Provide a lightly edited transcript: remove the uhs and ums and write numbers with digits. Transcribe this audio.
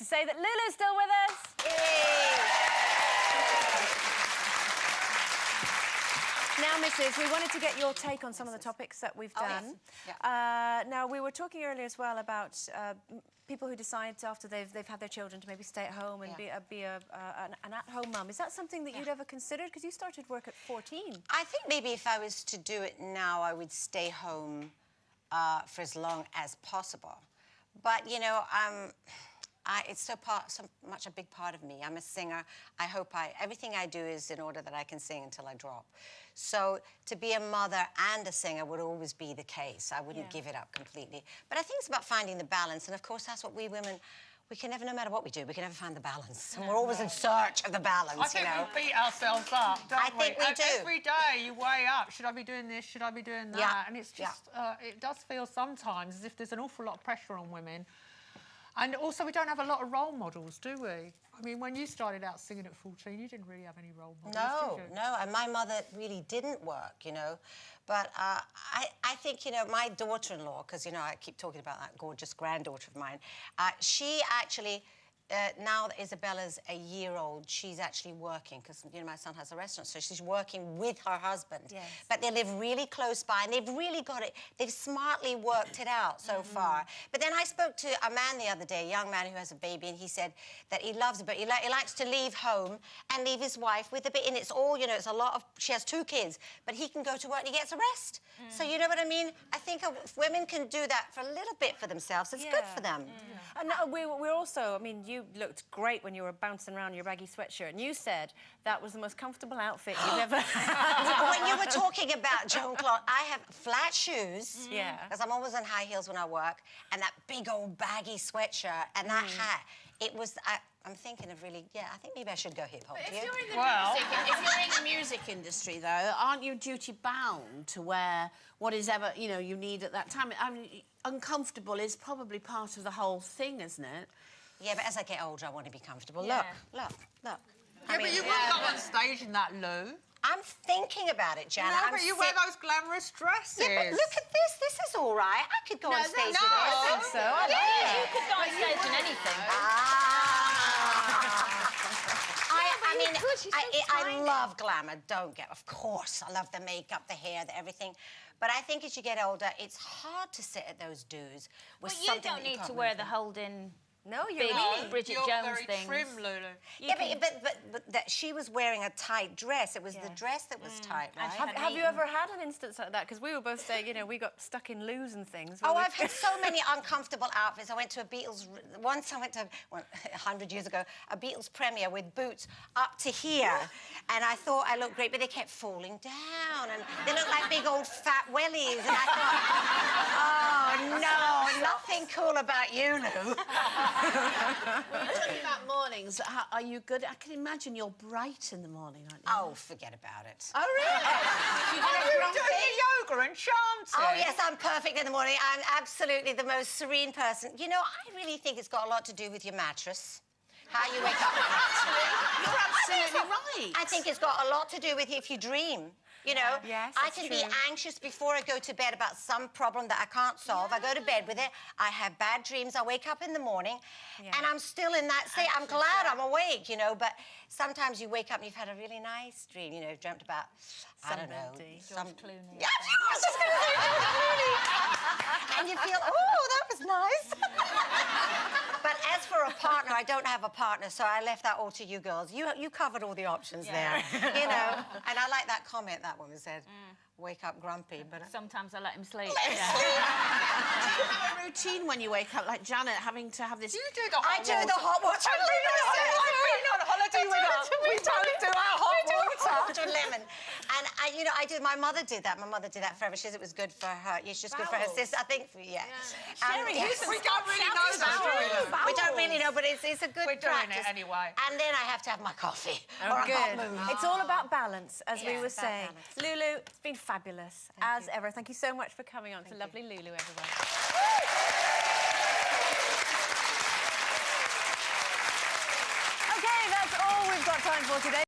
to say that Lulu's still with us. Now, Mrs., we wanted to get your take on some of the topics that we've done. Yes. Yeah. Now, we were talking earlier as well about people who decide after they've had their children to maybe stay at home and be an at-home mum. Is that something that you'd ever considered? Because you started work at 14. I think maybe if I was to do it now, I would stay home for as long as possible. But, you know, it's so much a big part of me. I'm a singer. Everything I do is in order that I can sing until I drop. So to be a mother and a singer would always be the case. I wouldn't give it up completely. But I think it's about finding the balance. And of course, that's what we women, we can never, no matter what we do, we can never find the balance. And we're always in search of the balance, I think we beat ourselves up, don't we? I think we do. Every day you weigh up, should I be doing this, should I be doing that? Yeah. And it's just, it does feel sometimes as if there's an awful lot of pressure on women. And also, we don't have a lot of role models, do we? I mean, when you started out singing at 14, you didn't really have any role models, did you? No, and my mother really didn't work, you know. But I think, you know, my daughter-in-law, because, you know, I keep talking about that gorgeous granddaughter of mine, she actually... now that Isabella's a year old, she's actually working because, you know, my son has a restaurant, so she's working with her husband. Yes. But they live really close by, and they've really got it, they've smartly worked it out so far. But then I spoke to a man the other day, a young man who has a baby, and he said that he loves it, but he likes to leave home and leave his wife with the baby, and it's all, you know, it's a lot of, she has 2 kids, but he can go to work and he gets a rest. So you know what I mean? I think if women can do that for a little bit for themselves, it's good for them. And we're also, I mean, you looked great when you were bouncing around your baggy sweatshirt, and you said that was the most comfortable outfit you've ever had. When you were talking about Joan Claude, I have flat shoes, because I'm always on high heels when I work, and that big old baggy sweatshirt and that hat. It was, I'm thinking of really, I think maybe I should go hip-hop. If you're in the music industry, though, aren't you duty-bound to wear whatever, you know, you need at that time? I mean, uncomfortable is probably part of the whole thing, isn't it? Yeah, but as I get older, I want to be comfortable. Yeah. Look. Yeah, but you wouldn't go on stage in that, Lou. I'm thinking about it, Janet. No, but you wear those glamorous dresses. Yeah, but look at this. This is all right. I could go on stage with this. I think so. I like it. You could go on stage in anything. I love glamour, of course. I love the makeup, the hair, everything. But I think as you get older, it's hard to sit at those do's with something But you don't need to wear the hold-in... No, big Bridget Jones very things. trim, Lulu. But that she was wearing a tight dress. It was the dress that was tight, right? Have you ever had an instance like that? Because we were both saying, you know, we got stuck in loos and things. Oh, I've had so many uncomfortable outfits. I went to a Beatles... Once I went to, 100 years ago, a Beatles premiere with boots up to here. And I thought I looked great, but they kept falling down. And they looked like big old fat wellies. And I thought, oh, no, nothing cool about you, Lou. Well, you're talking about mornings. Are you good? I can imagine you're bright in the morning, aren't you? Oh, forget about it. Oh, really? You're doing yoga and chanting. Oh, yes, I'm perfect in the morning. I'm absolutely the most serene person. You know, I really think it's got a lot to do with your mattress. How you wake up. You're absolutely right. I think it's got a lot to do with if you dream. You know, I can be anxious before I go to bed about some problem that I can't solve. I go to bed with it. I have bad dreams. I wake up in the morning and I'm still in that state. I'm glad I'm awake, you know, but sometimes you wake up and you've had a really nice dream, you know, dreamt about, I don't know, some... Clooney. Yeah, I was just going to say George Clooney. And you feel, oh, that was nice. But as for a partner, I don't have a partner, so I left that all to you girls. You covered all the options there, you know. And I like that comment that woman said, wake up grumpy, but... Sometimes I let him sleep. Do you have a routine when you wake up, like Janet, having to have this... You do the hot water. I do the hot water. I've been on holiday with us. We don't do our hot water. With lemon. And, you know, my mother did that. My mother did that forever. She said it was good for her. It's just good for her sister. I think, We don't really know that. We don't really know, but it's a good practice. We're doing it anyway. And then I have to have my coffee or a hot mood. It's all about balance, as we were saying. Lulu, it's been fabulous, as ever. Thank you so much for coming on. It's a lovely Lulu, everyone. OK, that's all we've got time for today.